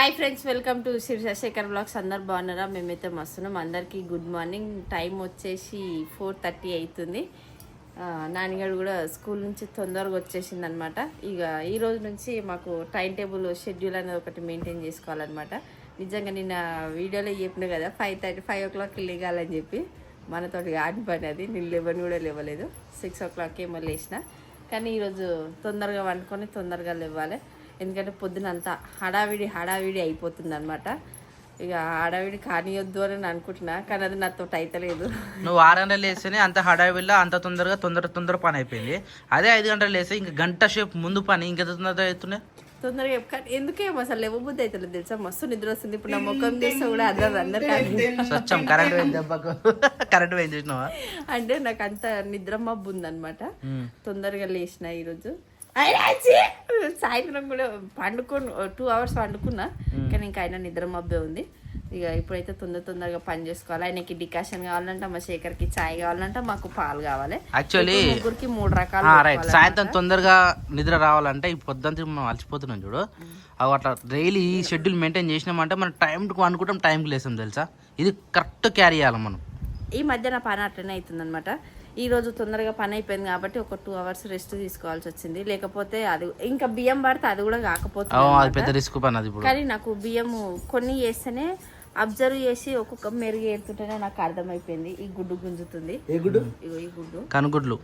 Hi friends, welcome to Shekhar blogs. అందరు బాగున్నారా? మేమైతే మస్తున్నాం. అందరికీ గుడ్ మార్నింగ్. టైం వచ్చేసి 4:30 అవుతుంది. నాన్నగారు కూడా స్కూల్ నుంచి తొందరగా వచ్చేసింది అనమాట. ఇక ఈ రోజు నుంచి మాకు టైం టేబుల్ షెడ్యూల్ అనేది ఒకటి మెయింటైన్ చేసుకోవాలన్నమాట. నిజంగా నిన్న వీడియోలో చెప్పిన కదా 5 o'clock లేగాలని చెప్పి, మనతోటి ఆడి పని అది. నేను 11 కూడా లేవలేదు, 6 o'clock ఏమో లేచిన. కానీ ఈరోజు తొందరగా వండుకొని తొందరగా లేవాలి. ఎందుకంటే పొద్దున అంతా హడావిడి అయిపోతుంది అనమాట. ఇక హడావిడి కానియొద్దు అని అనుకుంటున్నా, కానీ అది నాతో అయితలేదు. నువ్వు 6 గంటలు లేస్తేనే అంత హడావిడిలో అంత తొందర పని అయిపోయింది. అదే 5 గంటలు లేస్తే ఇంకా గంట సేపు ముందు పని ఇంకెంత తొందరగా అవుతున్నాయి. తొందరగా కానీ ఎందుకేమో అసలు లేవబుద్ధి అవుతలేదు తెలుసా. మస్తు నిద్ర వస్తుంది. ఇప్పుడు నా ముఖం చేస్తే కూడా అందరు స్వచ్ఛం కరెంట్ పోయింది, దెబ్బకు కరెంట్ పోయింది చూసినావా. అంటే నాకు అంత నిద్ర మబ్బు ఉందన్నమాట. తొందరగా లేచిన ఈరోజు. సాయంత్రం కూడా 2 hours పండుకున్నా, కానీ ఇంకా ఆయన నిద్ర మబ్బే ఉంది. ఇక ఇప్పుడైతే తొందరగా పని చేసుకోవాలి. ఆయనకి డికాషన్ కావాలంట, మా శేఖర్కి చాయ్ కావాలంట, మాకు పాలు కావాలి. యాక్చువల్లీ ముగ్గురికి 3 రకాలు. సాయంత్రం తొందరగా నిద్ర రావాలంటే ఈ పొద్దుంతా మనం అలసిపోతున్నాం చూడు. అవి అట్లా డైలీ ఈ షెడ్యూల్ మెయింటైన్ చేసినామంటే మనం టైంకి అనుకుంటాం, టైంకి లేసాం తెలుసా. ఇది కరెక్ట్ క్యారీ చేయాలి మనం. ఈ మధ్య నా పని అట్లనే అవుతుంది అనమాట. ఈ రోజు తొందరగా పని అయిపోయింది కాబట్టి ఒక 2 hours రెస్ట్ తీసుకోవాల్సి వచ్చింది. లేకపోతే అది ఇంకా బియ్యం పడితే అది కూడా కాకపోతుంది. పెద్ద రిస్క్ పని అది. కానీ నాకు బియ్యం కొన్ని చేస్తేనే అబ్జర్వ్ చేసి ఒక్కొక్క మెరుగు ఏరుతుంటేనే నాకు అర్థమైపోయింది. ఈ గుడ్డు గుంజుతుంది, ఈ గుడ్డు కనుగుడ్లు.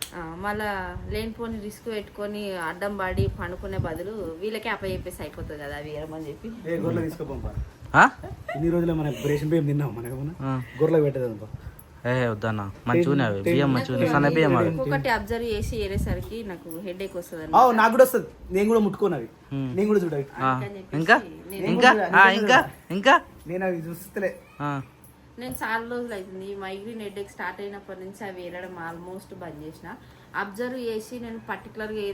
మళ్ళా లేనిపోని రిస్క్ పెట్టుకొని అడ్డం పడి పండుకునే బదులు వీళ్ళకే చెప్పేసి అయిపోతుంది కదా అవి ఏరమని చెప్పి. ఇన్ని రోజులు మన రేషన్ బియ్యం తిన్నాం, మనకేమన్నా గొర్రెలకు పెట్టేదంతా వద్దన్నా. మంచిగా బియ్యం మంచిగా సన్న బియ్యం. ఒక్కొక్కటి అబ్జర్వ్ చేసి ఏరేసరికి నాకు హెడేక్ వస్తుంది. నాకు కూడా వస్తుంది, నేను కూడా ముట్టుకోనవి, నేను కూడా చూడాలి. ఇంకా ఇంకా ఇంకా ఇంకా నేను అవి చూస్తలే. నేను చాలా రోజులు అవుతుంది ఈ మైగ్రేన్ హెడేక్ స్టార్ట్ అయినప్పటి నుంచి అవి ఏరడం ఆల్మోస్ట్ బంద్ చేసిన. అబ్జర్వ్ చేసి నేను పర్టికులర్గా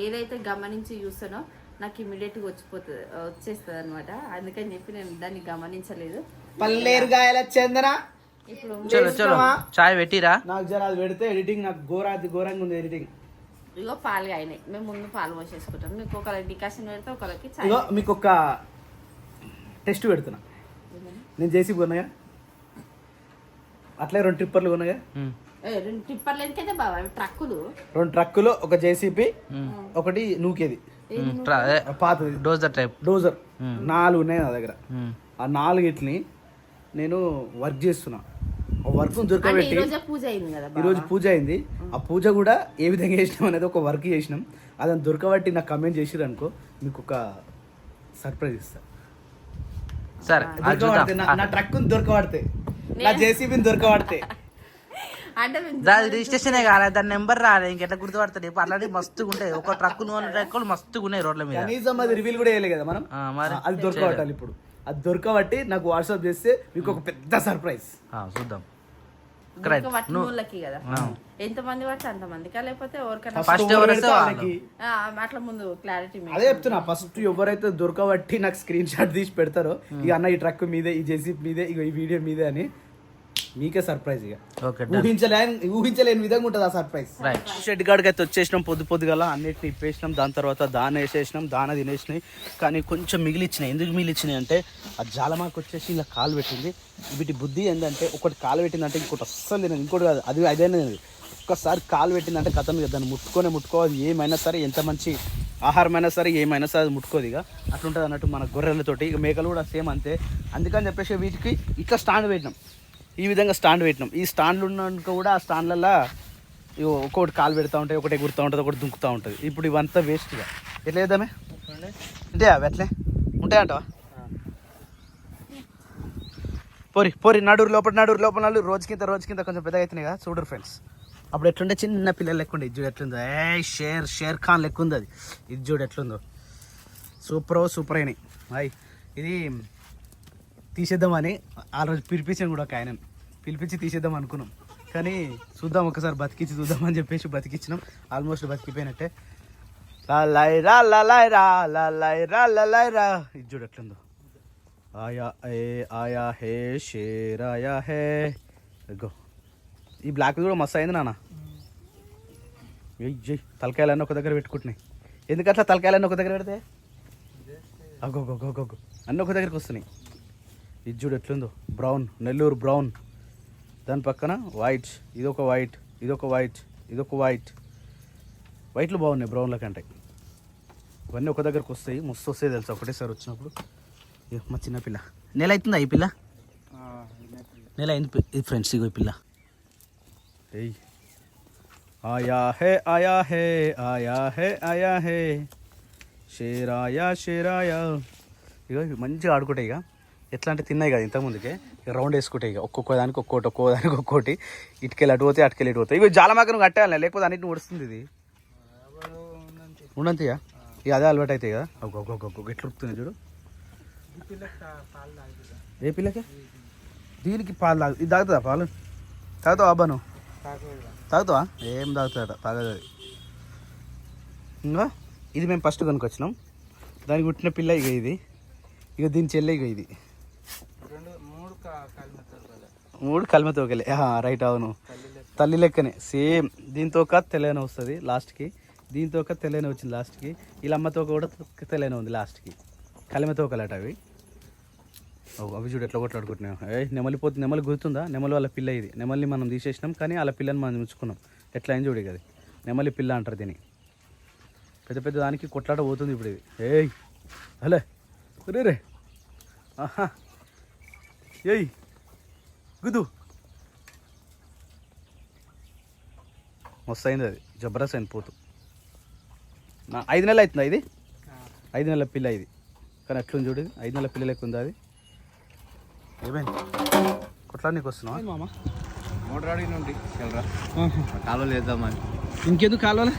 ఏదైతే గమనించి చూస్తానో నాకు ఇమీడియట్గా వచ్చేస్తుంది అనమాట. అందుకని చెప్పి నేను దాన్ని గమనించలేదు. పల్లేరుగాయల చందన ఇప్పుడు చాయ్ పెట్టిరా నాకు జర అది పెడితే ఎడిటింగ్ నాకు ఘోరంగా ఉంది ఎడిటింగ్. ఇగో పాలు అయినాయి, మేము ముందు పాలు పోసేసుకుంటాం. మీకు ఒకరికి డికాషన్ పెడితే ఒకరికి ఇగో మీకు ఒక టెస్ట్ పెడుతున్నా. నేను జేసీ కొన్నాగా, అట్లే 2 ట్రిప్పర్లు కొన్నాగా. 2 ట్రిప్పర్లు ఎందుకైతే బాబా, ట్రక్కులు 2 ట్రక్కులు, ఒక జేసీపీ, ఒకటి నూకేది పాతది డోజర్ 4 ఉన్నాయి నా దగ్గర. ఆ 4 నేను వర్క్ చేస్తున్నా. వర్క్ దొరకబెట్టి ఈరోజు పూజ అయింది. ఆ పూజ కూడా ఏ విధంగా చేసినాం అనేది ఒక వర్క్ చేసినాం. అదని దొరకబట్టి నాకు కమెంట్ చేసిరు అనుకో, మీకు ఒక సర్ప్రైజ్ ఇస్తా. సరే, నా ట్రక్ దొరకబడితే, నా జేసీబీని దొరకబడితే రిజిస్ట్రేషన్ కాలేదు, దాని నెంబర్ రాలేదు, ఇంకెట్లా గుర్తుపడతాడు. అట్లాంటి మస్తుగా ఉంటాయి. ఒక ట్రక్ ట్రక్కులు మస్తుగా ఉన్నాయి రోడ్ల మీద. కనీసం అది రివీల్ కూడా వేయలేదు కదా మనం. అది దొరకబట్టాలి. ఇప్పుడు అది దొరకబట్టి నాకు వాట్సాప్ చేస్తే మీకు ఒక పెద్ద సర్ప్రైజ్. చూద్దాం. ఎంతమంది పడితే అంతమంది, లేకపోతే అట్లా ముందు క్లారిటీ. అదే చెప్తున్నా, ఫస్ట్ ఎవరైతే దొరకబట్టి నాకు స్క్రీన్ షాట్ తీసి పెడతారో, ఇక అన్న ఈ ట్రక్ మీదే, ఈ జేసీబీ మీదే, ఇక ఈ వీడియో మీదే అని మీకే సర్ప్రైజ్. ఇక ఊహించలేని విధంగా ఉంటుంది ఆ సర్ప్రైజ్. షెడ్ కాడికి అయితే వచ్చేసినాం పొద్దుగల, అన్నిటిని ఇప్పేసినాం. దాని తర్వాత దాన వేసేసినాం, దాన తినేసినాయి. కానీ కొంచెం మిగిలిచ్చినాయి. ఎందుకు మిగిలిచ్చినాయి అంటే ఆ జాలమాకు వచ్చేసి ఇలా కాలు పెట్టింది. వీటి బుద్ధి ఏంటంటే, ఒకటి కాలు పెట్టిందంటే ఇంకోటి అస్సలు తినదు, ఇంకోటి కాదు. అది అదేనే ఒక్కసారి కాలు పెట్టిందంటే కథం. ఇక దాన్ని ముట్టుకోవాలి. ఏమైనా సరే, ఎంత మంచి ఆహారమైనా సరే, ఏమైనా సరే అది ముట్టుకోదు. ఇక అట్లుంటుంది అన్నట్టు మన గొర్రెలతోటి. ఇక మేకలు కూడా సేమ్ అంతే. అందుకని చెప్పేసి వీటికి ఇట్లా స్టాండ్ పెట్టినాం, ఈ విధంగా స్టాండ్ పెట్టినాం. ఈ స్టాండ్లు ఉన్నాక కూడా ఆ స్టాండ్లలో ఒక్కొక్కటి కాలు పెడతా ఉంటాయి, ఒకటి ఎగురుతూ ఉంటుంది, ఒకటి దుంకుతూ ఉంటుంది. ఇప్పుడు ఇవంతా వేస్ట్గా ఎట్లా వేద్దామే అంటే అవి ఎట్లే ఉంటాయంటవా. పోరి నడురు లోపల రోజు కింద కొంచెం పెద్దగా అవుతున్నాయి కదా. చూడరు ఫ్రెండ్స్, అప్పుడు ఎట్లుంటే చిన్న పిల్లలు లెక్కుండే. ఇది చూడు ఎట్లుందో, షేర్ ఖాన్ లెక్క ఉంది అది. ఇది చూడు ఎట్లుందో, సూపర్ అయినాయి. హాయ్, ఇది తీసేద్దామని ఆ రోజు పిలిపించాను కూడా, ఒక ఆయనను పిలిపించి తీసేద్దాం అనుకున్నాం. కానీ చూద్దాం, ఒకసారి బతికించి చూద్దామని చెప్పేసి బతికిచ్చినాం. ఆల్మోస్ట్ బతికిపోయినట్టే. ఇది చూడు ఎట్లుందో. ఆయా హే షేర్ ఆయా హే. ఈ బ్లాక్ కూడా మస్తు అయింది నాన్న. తలకాయలన్నీ ఒక దగ్గర పెట్టుకుంటున్నాయి. ఎందుకట్లా తలకాయలన్నీ ఒక దగ్గర పెడితే అగోగోగోగో అన్నీ ఒక దగ్గరికి వస్తున్నాయి. ఇది చూడు ఎట్లుందో, బ్రౌన్, నెల్లూరు బ్రౌన్, దాని పక్కన వైట్, ఇదొక వైట్, ఇదొక వైట్, ఇదొక వైట్. వైట్లు బాగున్నాయి బ్రౌన్ల కంటే. ఇవన్నీ ఒక దగ్గరకు వస్తాయి, మస్తు వస్తాయి తెలుసా ఒకటేసారి వచ్చినప్పుడు. మా చిన్న పిల్ల నెల అవుతుందా ఈ పిల్ల? నెల అయింది ఇది ఫ్రెండ్స్. ఇగో ఈ పిల్ల ఏయ్ ఆయా హే ఆయా హే ఆయా హే ఆయా హే షేరాయా షేరాయా. ఇక మంచిగా ఆడుకుంటాయి. ఇక ఎట్లా అంటే తిన్నాయి కదా ఇంతకుముందుకే, ఇక రౌండ్ వేసుకుంటాయి. ఇక ఒక్కొక్క దానికి ఒక్కొక్కటి ఇటుకెళ్ళి అటు పోతే అటుకెళ్ళి ఇటు పోతాయి. ఇవి జాలమాకను కట్టాలి, లేకపోతే అన్నింటిని ఉడుస్తుంది ఇది. ఉండంతిగా ఇక అదే అలవాటు అవుతాయి కదా. ఒక్కొక్క ఎట్లా ఉడుకుతున్నాయి చూడు. ఏ పిల్లకి? దీనికి పాలు తాగు. ఇది తాగుతుందా పాలు? తాగుతావా అబ్బా నువ్వు? తాగుతావా? ఏం తాగుతాడట, తాగదు అది. ఇంకా ఇది మేము ఫస్ట్ కొనుక్కొచ్చినాం. దానికి పుట్టిన పిల్ల ఇక ఇది. ఇక దీని చెల్లె ఇక ఇది. 3 కలిమతోకలే రైట్. అవును, తల్లి లెక్కనే సేమ్. దీంతో ఒక తెల్లైన వస్తుంది లాస్ట్కి, దీంతో ఒక తెల్లైన వచ్చింది లాస్ట్కి. వీళ్ళ అమ్మతో కూడా తెల్లైన ఉంది లాస్ట్కి. కలిమతోకలట అవి. అవి చూడు ఎట్లా కొట్లాడుకుంటున్నాం. నెమలిపోతుంది. నెమలి గుర్తుందా? నెమలి వాళ్ళ పిల్ల ఇది. నెమలిని మనం తీసేసినాం, కానీ వాళ్ళ పిల్లని మనం ఉంచుకున్నాం. ఎట్లా అయింది చూడు కదా. నెమలి పిల్ల అంటారు దీన్ని. పెద్ద పెద్ద దానికి కొట్లాట పోతుంది ఇప్పుడు ఇది. ఏయ్ హలే రే రే ఆహా ఏయ్ గుదు. మస్తు అయింది అది, జబర్దస్త్ అయింది పోతు. 5 నెలలు అవుతుందా ఇది? 5 నెలల పిల్ల ఇది. కానీ అట్లుంది చూడు, 5 నెలల పిల్ల లెక్క ఉంది అది. ఏమైంది కొట్లాడనీకి వస్తున్నావా మామ? మోటార్ అడిగి నుండి కాలువలు వేద్దామని. ఇంకెందుకు కాలువలే?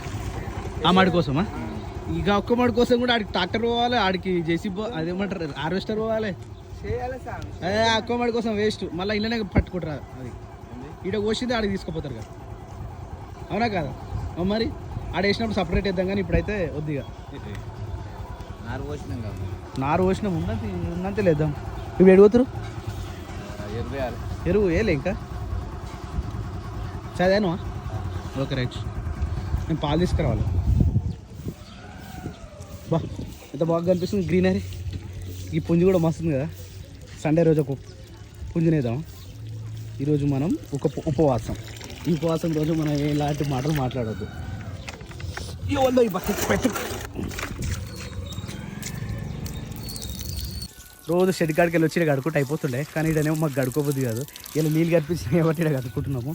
ఆ మాడి కోసమా? ఇక ఒక్క మాడి కోసం కూడా ఆడికి ట్రాక్టర్ పోవాలి, ఆడికి జేసీబీ అదేమంటారు హార్వెస్టర్ పోవాలి. అదే ఒక్క మాడి కోసం వేస్ట్. మళ్ళీ ఇళ్ళనే పట్టుకుంటారు అది. ఈడ కోసింది ఆడికి తీసుకుపోతారు కదా, అవునా కాదా? మరి ఆడ వేసినప్పుడు సపరేట్ వేద్దాం, కానీ ఇప్పుడైతే వద్దిగా. నారు పోసినాం కదా. నారు పోసినాం ఉన్నంతే లేద్దాం. ఇప్పుడు ఎడుగుతారు ఎరువు వేయలే ఇంకా. చదివాను. Okay right. నేను పాలు తీసుకురావాలి. బా ఎంత బాగా కనిపిస్తుంది గ్రీనరీ. ఈ పుంజు కూడా మస్తుంది కదా. సండే రోజు ఒక పుంజునేద్దాం. ఈరోజు మనం ఉపవాసం. ఈ ఉపవాసం రోజు మనం ఎలాంటి మాటలు మాట్లాడవద్దు. ఈ బకెట్ పెట్టు. రోజు షెడ్ కాడికి వెళ్ళి వచ్చి గడుకుంటూ అయిపోతుండే, కానీ ఇడనేమో మాకు గడుకోబోద్ది కాదు. ఇలా నీళ్ళు కనిపించినాయి కాబట్టి ఇక్కడ గడుకుంటున్నాము.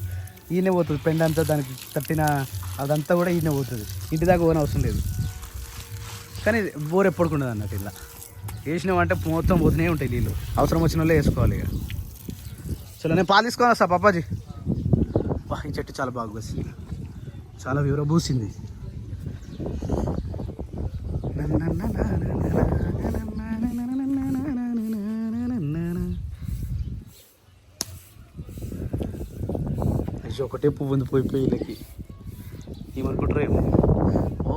ఈయనే పోతుంది పెండ అంతా, దానికి తట్టిన అదంతా కూడా ఈయనే పోతుంది. ఇంటి దాకా పోని అవసరం లేదు, కానీ బోర్ ఎప్పుడుకుండదు అన్నట్టు. ఇలా వేసినామంటే మొత్తం పోతూనే ఉంటాయి నీళ్ళు. అవసరం వచ్చిన వాళ్ళే వేసుకోవాలి. ఇక చలో నేను పాలు తీసుకొని వస్తా పాపాజీ. ఈ చెట్టు చాలా బాగా వస్తుంది, చాలా వివరబూసింది. ఒకటే పువ్వు ఉంది పోయి వీళ్ళకి. ఏమనుకుంటారు ఏమో. ఓ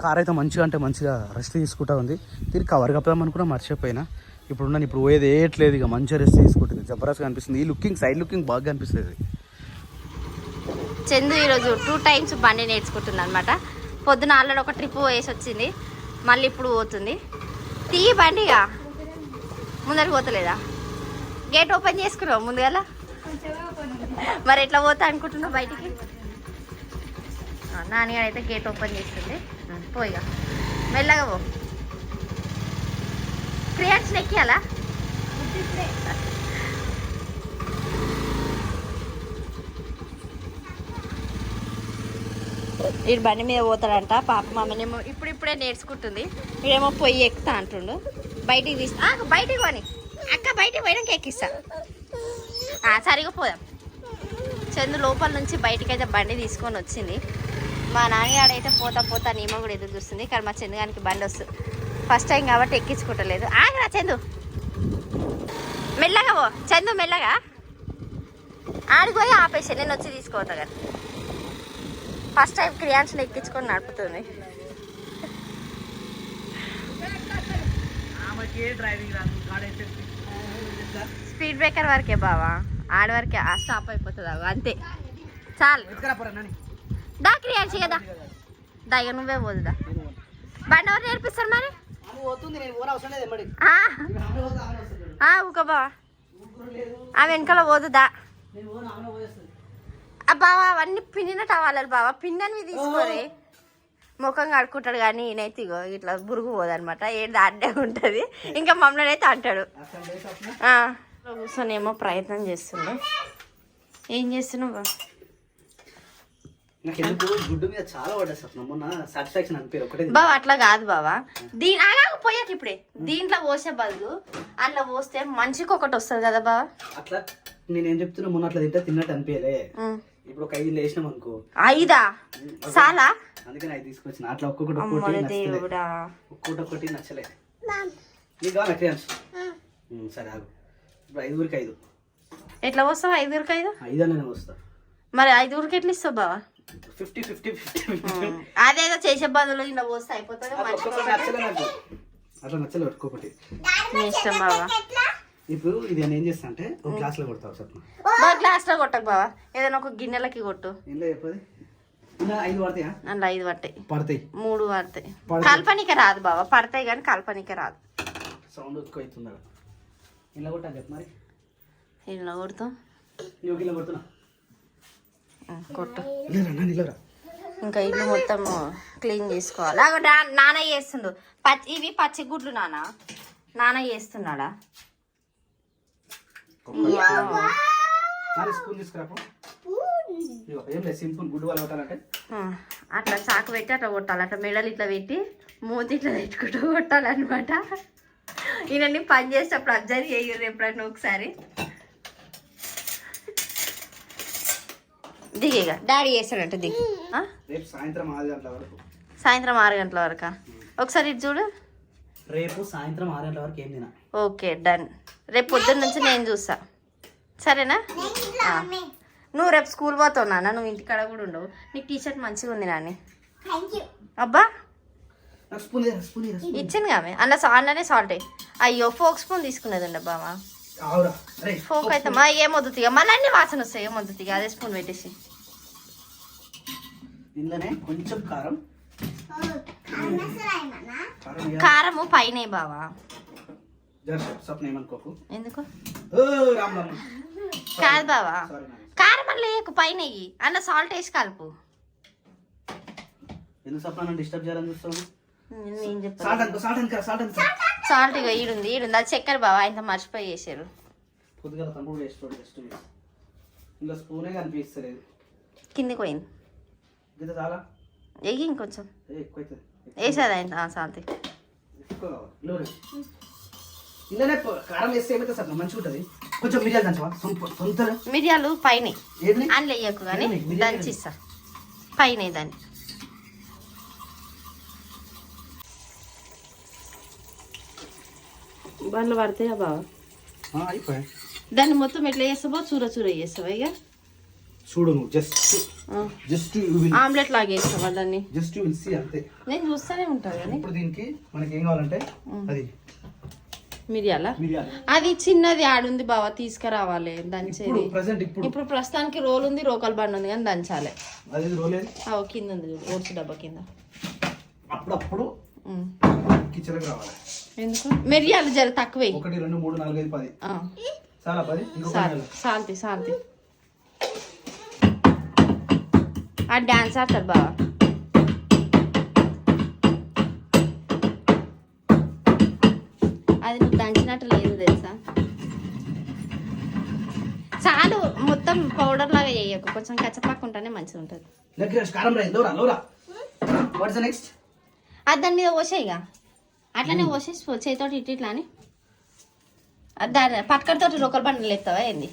కార్ అయితే మంచిగా అంటే మంచిగా రెస్ట్ తీసుకుంటా ఉంది. దీనికి కవర్ కప్పదాం అనుకున్నా, మర్చిపోయినా. ఇప్పుడు పోయేది ఏట్లేదు, ఇక మంచిగా రెస్ట్ తీసుకుంటుంది. జబర్దస్త్గా అనిపిస్తుంది. ఈ లుకింగ్, సైడ్ లుకింగ్ బాగా అనిపిస్తుంది. చందు ఈరోజు 2 times బండి నేర్చుకుంటుంది అనమాట. పొద్దున ఆల్రెడీ ఒక ట్రిప్ వేసి వచ్చింది, మళ్ళీ ఇప్పుడు పోతుంది. తీయి బండిగా ముందరికి పోతలేదా? గేట్ ఓపెన్ చేసుకున్నావు ముందుగా, మరి ఎట్లా పోతా అనుకుంటున్నావు బయటికి? నాన్నగారు అయితే గేట్ ఓపెన్ చేస్తుంది. పోయిగా మెల్లగా పో. క్రియాన్స్ ఎక్కియాలా? వీడు బండి మీద పోతాడంట. పాప మమ్మీనేమో ఇప్పుడిప్పుడే నేర్చుకుంటుంది. వీడేమో పొయ్యి ఎక్కుతా అంటుండు. బయటికి తీస్తా, బయటికి పోని అక్క, బయటికి పోయినాక ఎక్కిస్తా. సరిగా పోదాం. చందు లోపల నుంచి బయటికి అయితే బండి తీసుకొని వచ్చింది. మా నాన్నగాడైతే పోతా పోతా నీమ కూడా ఎదురు చూస్తుంది, కానీ మా చందుగానికి బండి వస్తుంది. ఫస్ట్ టైం కాబట్టి ఎక్కించుకుంటలేదు. ఆగరా చందు, మెల్లగా పో చందు, మెల్లగా. ఆడిపోయి ఆపేసి నేను వచ్చి తీసుకోవతా కానీ. ఫస్ట్ టైం క్రియాన్స్ని ఎక్కించుకొని నడుపుతుంది. స్పీడ్ బ్రేకర్ వరకే బావా, ఆడ వరకే. ఆ స్టాప్ అయిపోతుంది అంతే, చాలు. దా క్రియాన్సి కదా, దా ఇక నువ్వే పోదుదా. బండి ఎవరు నేర్పిస్తారు మరి? అవసరం లేదు ఎమ్మడి ఆ, ఊక బావా ఆ వెనకాల పోదుదా నేను పోను ఆమె పోయేస్తుంది బావా అవన్నీ పిండిన టవాలలు బావా పిండినవి తీసుకోరే ముఖం కడుక్కుంటాడు కానీ ఈయనైతే ఇగో ఇట్లా బురుగు పోదనమాట ఏది అడ్డే ఉంటుంది ఇంకా మమ్మల్ని అయితే అంటాడు కూర్చొని ఏమో ప్రయత్నం చేస్తుండు ఏం చేస్తున్నావు బావ నాకు ఎందుకు గుడ్డు మీద చాలా పడ్డా స్వప్నం మొన్న సాటిస్ఫాక్షన్ అనిపించారు ఒకటే బావా అట్లా కాదు బావా పోయాక ఇప్పుడే దీంట్లో పోసే బదులు అందులో పోస్తే మనిషికి ఒకటి వస్తుంది కదా బావా అట్లా నేనేం చెప్తున్నా మొన్న అట్లా తిన్నట్టు అనిపించలే ఇప్పుడు ఒక 5 వేసినాం అనుకో 5 చాలా అందుకని 5 తీసుకొచ్చిన అట్లా ఒక్కొక్కటి నచ్చలే నీకు కావాలి క్రియాన్స్ సరే ఆగు ఇప్పుడు 5ఊరికి 5 ఎట్లా పోస్తావు 5కి 5 5 అనే వస్తా మరి 5కి ఎట్లా ఇస్తావు బావా 50-50 అదేదో చేసే బదులు ఇలా పోస్తే అయిపోతుంది నచ్చలే నాకు అట్లా నచ్చలే ఒక్కొక్కటి నీ ఇష్టం బావా ఇప్పుడు ఇది నేను ఏం చేస్తా అంటే ఒక గ్లాస్ లో కొడతావు స్వప్న బాగా గ్లాస్ లో కొట్టకు బావా ఏదైనా ఒక గిన్నెలకి కొట్టు ఇంట్లో చెప్పది ఇంకా 5 పడతాయా అందులో 5 పడతాయి పడతాయి 3 పడతాయి కల్పనిక రాదు బావా పడతాయి కానీ కల్పనిక రాదు సౌండ్ ఎక్కువ అవుతుంది ఇలా కొట్టాను చెప్పు మరి ఇలా కొడతాం నువ్వు ఇలా కొడుతున్నా కొట్టు నిలరా ఇంకా ఇల్లు మొత్తం క్లీన్ చేసుకోవాలి అగో నాన్న చేస్తుండు ఇవి పచ్చి గుడ్లు నాన్న చేస్తున్నాడా స్పూన్ తీసుకురా ఏం లేదు సింపుల్ గుడ్డు వాళ్ళు కొట్టాలంటే అట్లా చాకు పెట్టి అట్లా కొట్టాలి అట్లా మెడలు ఇట్లా పెట్టి మూతి ఇట్లా పెట్టుకుంటూ కొట్టాలన్నమాట ఈయనని పని చేసేటప్పుడు అబ్జర్వ్ చేయరు ఎప్పుడన్నా ఒకసారి దిగేగా డాడీ చేస్తాడంట దిగి రేపు సాయంత్రం 6 గంటల వరకు సాయంత్రం 6 గంటల వరకా ఒకసారి ఇటు చూడు రేపు సాయంత్రం 6 గంటల వరకు ఏం తినా ఓకే డన్ రేపు పొద్దున్న నుంచి నేను చూస్తా సరేనా నువ్వు రేపు స్కూల్ పోతావు నాన్న నువ్వు ఇంటికాడ కూడా ఉండవు నీకు టీ షర్ట్ మంచిగా ఉంది నాని అబ్బా ఇచ్చింది కామె అందులోనే సాల్ట్ అయ్యో ఫోక్ స్పూన్ తీసుకునేది ఉండే బావా ఫోక్ అయితే మా ఏమొద్దుతిగా మళ్ళీ అన్ని వాసన వస్తాయి ఏమొద్దుతిగా అదే స్పూన్ పెట్టేసి ఇందులోనే కొంచెం కారం కారము పైన బావా ఏమనుకోకు ఎందుకు కాదు బావా కారం మళ్ళీ పైన అందులో సాల్ట్ వేసి కలుపు ఎందుకు సప్న డిస్టర్బ్ చేయాలని చూస్తాను నేను చెప్తాను సాల్ట్ సాల్ట్ ఇక ఈడుంది అది చక్కెర బావా ఆయన మర్చిపోయి చేసారు కొద్దిగా తమ్ముడు వేసుకోండి జస్ట్ ఇంకా స్పూనే కనిపిస్తలేదు కిందికి పోయింది ఇది చాలా ఎగి ఇంకొంచెం ఎక్కువైతుంది వేసేది ఆయన సాల్ట్ ఎక్కువ ఇలానే కారం వేస్తే ఏమైతే సార్ మంచిగా ఉంటుంది కొంచెం మిరియాలు దంచవా సొంత మిరియాలు పైన ఏది అందులో వేయకు కానీ దంచి ఇస్తా పైన దాన్ని బండ్లు పడతాయా బావా అయిపోయాయి దాన్ని మొత్తం ఎట్లా చేస్తావో చూర చేస్తావా ఇక చూడు నువ్వు జస్ట్ ఆమ్లెట్ లాగా వేస్తావా దాన్ని జస్ట్ యూ విల్ సీ అంతే నేను చూస్తూనే ఉంటాను కానీ ఇప్పుడు దీనికి మనకి ఏం కావాలంటే అది మిరియాల మిరియాలు అది చిన్నది ఆడుంది బావా తీసుకురావాలి దంచేది ప్రెసెంట్ ఇప్పుడు ప్రస్తుతానికి రోల్ ఉంది రోకల్ బండి ఉంది కానీ దంచాలి అది రోలేదు కింద ఉంది ఓట్స్ డబ్బా కింద అప్పుడప్పుడు కిచెన్కి రావాలి ఎందుకు మిరియాలు జర తక్కువే 1 2 3 4 5 10 చాలా 10 శాంతి ఆ డాన్స్ ఆడతారు బావా అది నువ్వు దంచినట్టు లేదు తెలుసా చాలు మొత్తం పౌడర్ లాగా చేయకు కొంచెం కచ్చపాకు ఉంటేనే మంచిగా ఉంటుంది అది దాని మీద పోసేయిగా అట్లనే పోసేసి చేతితోటి ఇట్లా అని దాని పట్టుకడితోటి రొక్కల బండ్లు ఎత్తావా ఏంది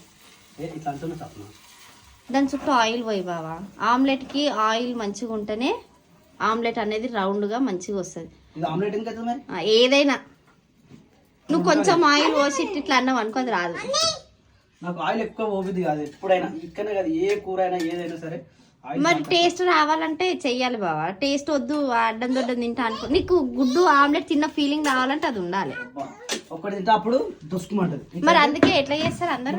దాని చుట్టూ ఆయిల్ పోయి బావా ఆమ్లెట్కి ఆయిల్ మంచిగా ఉంటేనే ఆమ్లెట్ అనేది రౌండ్గా మంచిగా వస్తుంది ఏదైనా నువ్వు కొంచెం ఆయిల్ పోసి ఇట్లా అన్నావు అనుకో అది రాదు నాకు ఆయిల్ ఎక్కువ పోతుంది కాదు ఎప్పుడైనా ఇక్కడ కాదు ఏ కూర అయినా ఏదైనా సరే మరి టేస్ట్ రావాలంటే చెయ్యాలి బావా టేస్ట్ వద్దు అడ్డం దొడ్డం తింటా అనుకో నీకు గుడ్డు ఆమ్లెట్ తిన్న ఫీలింగ్ రావాలంటే అది ఉండాలి ఒకటి తింటే అప్పుడు దొసుకుమంటది మరి అందుకే ఎట్లా చేస్తారు అందరూ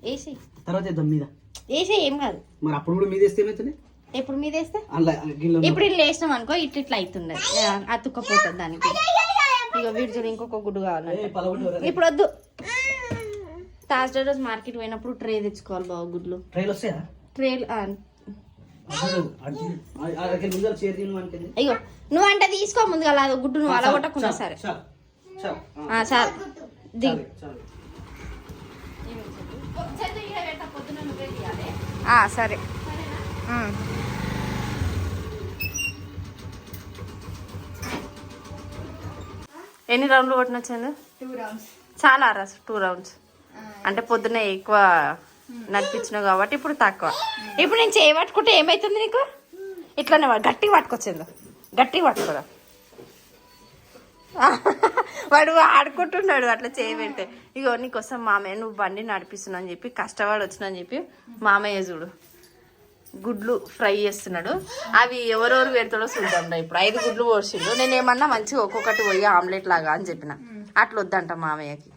వేసి తర్వాత వేద్దాం మీద వేసి ఏం కాదు మరి అప్పుడు కూడా మీద వేస్తే ఏమవుతుంది ఎప్పుడు మీద వేస్తే అలా ఇప్పుడు ఇట్లా వేసినాం అనుకో ఇట్లా అవుతుండే అతుక్కపోతుంది దానికి ఇక వీడి చూడు ఇంకొక గుడ్డు కావాలంట. ఏ పదకొండు ఇప్పుడు వద్దు. థర్స్డే రోజు మార్కెట్ పోయినప్పుడు ట్రే తెచ్చుకోవాలి బావ గుడ్లు. ట్రైల్ వస్తాయా ట్రేలు అయ్యో నువ్వు అంటే తీసుకో ముందుగా అలా గుడ్డు నువ్వు అలా కొట్టకుండా సరే చాలు దిగు. సరే ఎన్ని రౌండ్లు కొట్టినొచ్చింది? 2 rounds. చాలా రా 2 rounds అంటే పొద్దున్న ఎక్కువ నడిపించినావు కాబట్టి ఇప్పుడు తక్కువ. ఇప్పుడు నేను చేయి పట్టుకుంటే ఏమవుతుంది నీకు? ఇట్లానే గట్టిగా పట్టుకొచ్చింది, గట్టిగా పట్టుకోరా. వాడు ఆడుకుంటున్నాడు అట్లా చేయి పెడితే. ఇగో నీకోసం మామయ్య నువ్వు బండి నడిపిస్తున్నా అని చెప్పి కష్టపడి వచ్చినా అని చెప్పి మామయ్య చూడు గుడ్లు ఫ్రై చేస్తున్నాడు. అవి ఎవరెవరు పెడతాడో చూద్దాం. ఇప్పుడు 5 గుడ్లు పోసిండు. నేను ఏమన్నా మంచిగా ఒక్కొక్కటి పోయి ఆమ్లెట్ లాగా అని చెప్పిన. అట్లా వద్దంట మామయ్యకి,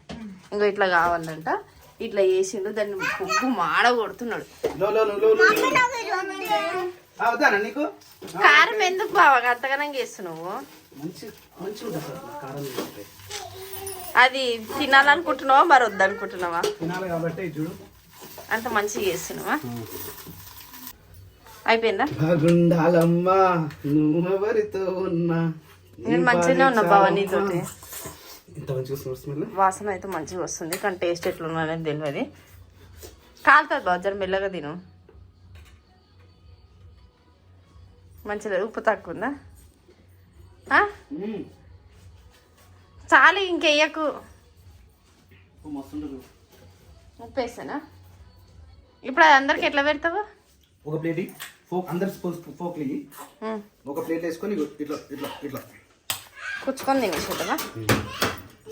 ఇంకో ఇట్లా కావాలంట. ఇట్లా చేసిండు, దాన్ని పొగ్గు మాడ కొడుతున్నాడు. కారం ఎందుకు బాగా అంతగానం చేస్తున్నావు? అది తినాలనుకుంటున్నావా మరి వద్దనుకుంటున్నావా? అంత మంచిగా చేస్తున్నావా? అయిపోయిందా? బాగుండాలమ్మా నువ్వెవరితో ఉన్నా. నేను మంచిగానే ఉన్నా బావ నీతోటి. వాసన అయితే మంచిగా వస్తుంది, కానీ టేస్ట్ ఎట్లా అనేది తెలియదు. కాలుతుంది బావ, జర మెల్లగా తిను. మంచిగా ఉప్పు తక్కువ ఉందా? చాలు ఇంకెయ్యకు. ఉప్పు వేస్తానా? ఇప్పుడు అది అందరికి ఎట్లా పెడతావు? ఒక ప్లేట్ ఫోక్ అందరు ఫోక్ ఒక ప్లేట్ వేసుకొని ఇట్లా ఇట్లా ఇట్లా కూర్చుకొని తినేసుకుంటావా?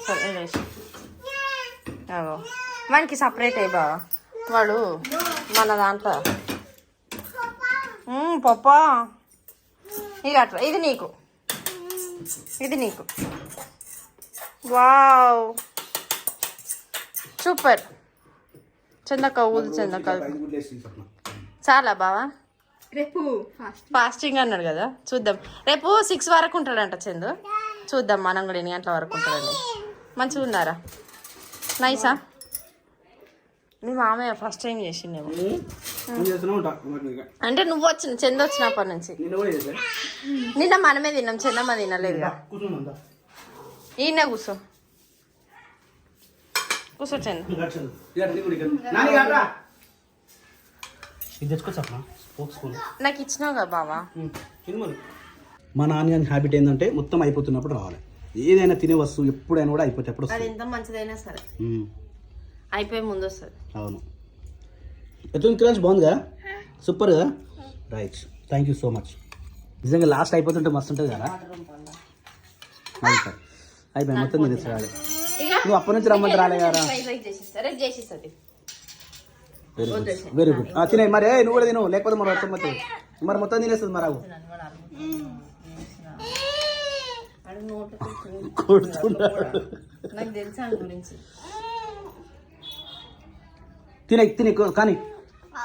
సరే వేసి మనకి సపరేట్ అయ్యి బావా. వాడు మన దాంట్లో పప్పా ఇక అట్లా. ఇది నీకు, ఇది నీకు. Wow super. చందక్క ఊదు చందక్క. చాలా బావా. రేపు ఫాస్టింగ్ అన్నాడు కదా, చూద్దాం. రేపు 6 వరకు ఉంటాడంట చందు. చూద్దాం మనం కూడా 8 గంటల వరకు ఉంటాడండి. మంచిగా ఉన్నారా? నైసా? మీ మామయ్య ఫస్ట్ టైం చేసిండేమో. అంటే నువ్వు వచ్చిన చంద వచ్చినప్పటి నుంచి. నిన్న మనమే తిన్నాం, చందమ్మ తినలేదు. ఈయన కూర్చో, కూర్చో చంద. నాకు ఇచ్చినావు కదా బావా. మా నాన్న హ్యాబిట్ ఏంటంటే మొత్తం అయిపోతున్నప్పుడు రావాలి. ఏదైనా తినే వస్తువు ఎప్పుడైనా కూడా అయిపోతేప్పుడు అది ఎంత మంచిదైనా సరే అయిపోయి ముందు వస్తుంది. అవును. ఎట్లా క్రాంచ్ బాగుందిగా, సూపర్ కదా. Right, thank you so much. నిజంగా లాస్ట్ అయిపోతుంటే మస్తు ఉంటుంది కదా. అయిపోయి మొత్తం తినేసాడు. నువ్వు అప్పటి నుంచి రమ్మంటే రాలే కదా. Very good. తినే మరి నువ్వు కూడా తిను, లేకపోతే మరి మొత్తం తినేస్తుంది మరి. నాకు తెలుసా గురించి. తినే కానీ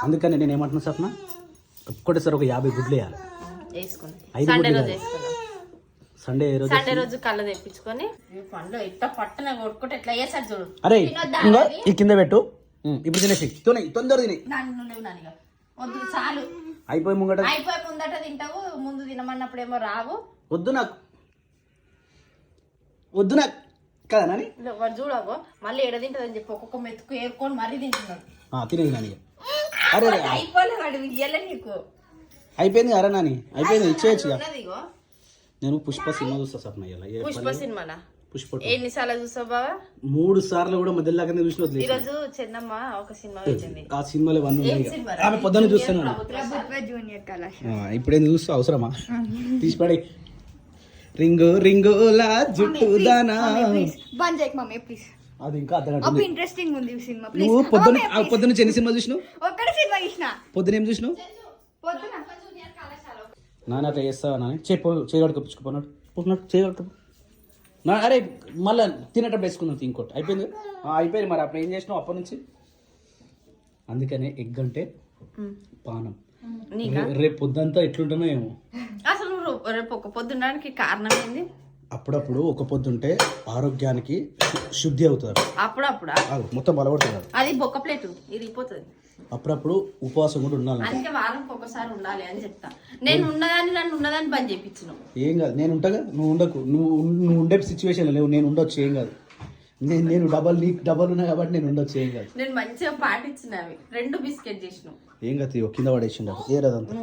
అందుకని నేను ఏమంటున్నా సప్న, ఒక్కటేసారి ఒక 50 గుడ్లు వేయాలి. సండే రోజు కళ్ళ తెప్పించుకొని పండ్లు ఇట్లా పట్టన కొట్టుకుంటే ఎట్లా చేసాడు చూడు. అరే ఈ కింద పెట్టు, ఇప్పుడు తినేసి తొందర తిని. వద్దు చాలు, అయిపోయి ముందట తింటావు. ముందు తినమన్నప్పుడేమో రావు. వద్దు నాకు కదా నాని. వాడు చూడవు మళ్ళీ ఎడ తింటదని చెప్పి ఒక్కొక్క మెతుకు ఏరుకొని మరీ తింటున్నాడు. తినేది నాని. అరే అయిపోలే వాడు ఇయ్యలే నీకు. అయిపోయింది కదా నాని, అయిపోయింది ఇచ్చేయచ్చు. నేను పుష్ప సినిమా చూస్తా సప్న. పుష్ప సినిమానా? పుష్ప ఎన్నిసార్లు చూసావు బావా? 3 సార్లు కూడా మధ్యలోనే చూసిన. ఈరోజు చెన్నమ్మ ఒక సినిమా వచ్చింది, ఆ సినిమాలో ఆమె పొద్దున్న చూస్తాను. ఇప్పుడు ఎందుకు చూస్తా, అవసరమా? తీసిపడి రింగులా జుట్టు దానా. అది ఇంకా అర్థం. ఇంట్రెస్టింగ్ ఉంది సినిమా. నువ్వు పొద్దున్న ఎన్ని సినిమా చూసినావు? ఒక్కడే సినిమా చూసినా. పొద్దున ఏం చూసినావు? నాన్న అట్లా చేస్తావా నాని? చేయగడుకు పుచ్చుకుపోన్నాడు చేయగడుకు. అరే మళ్ళీ తినేటప్పుడు వేసుకున్నావు ఇంకోటి. అయిపోయింది మరి. అప్పుడు ఏం చేసినావు అప్పటి నుంచి? అందుకనే ఎగ్ అంటే పానం. రేపు పొద్దుంతా ఎట్లుంటానో ఏమో. అసలు నువ్వు రేపు ఒక పొద్దుండడానికి కారణం ఏంది? అప్పుడప్పుడు ఒక పొద్దుంటే ఆరోగ్యానికి శుద్ధి అవుతారు. అప్పుడప్పుడా మొత్తం బలపడుతున్నారు. అది బొక్క ప్లేటు ఇరిగిపోతుంది. అప్పుడప్పుడు ఉపవాసం కూడా ఉండాలి. అందుకే వారంకి ఒకసారి ఉండాలి అని చెప్తా. నేను ఉన్నదాన్ని నన్ను ఉన్నదాన్ని పని చేయించిన ఏం కాదు, నేను ఉంటాగా, నువ్వు ఉండకు. నువ్వు ఉండే సిచ్యువేషన్ లేవు, నేను ఉండొచ్చు, ఏం కాదు. నేను నీకు డబల్ ఉన్నా కాబట్టి నేను ఉండొచ్చు, ఏం కాదు. నేను మంచిగా పాటించినవి 2 బిస్కెట్ చేసిన ఏం కాదు, కింద పడేసిండ ఏరదంతా.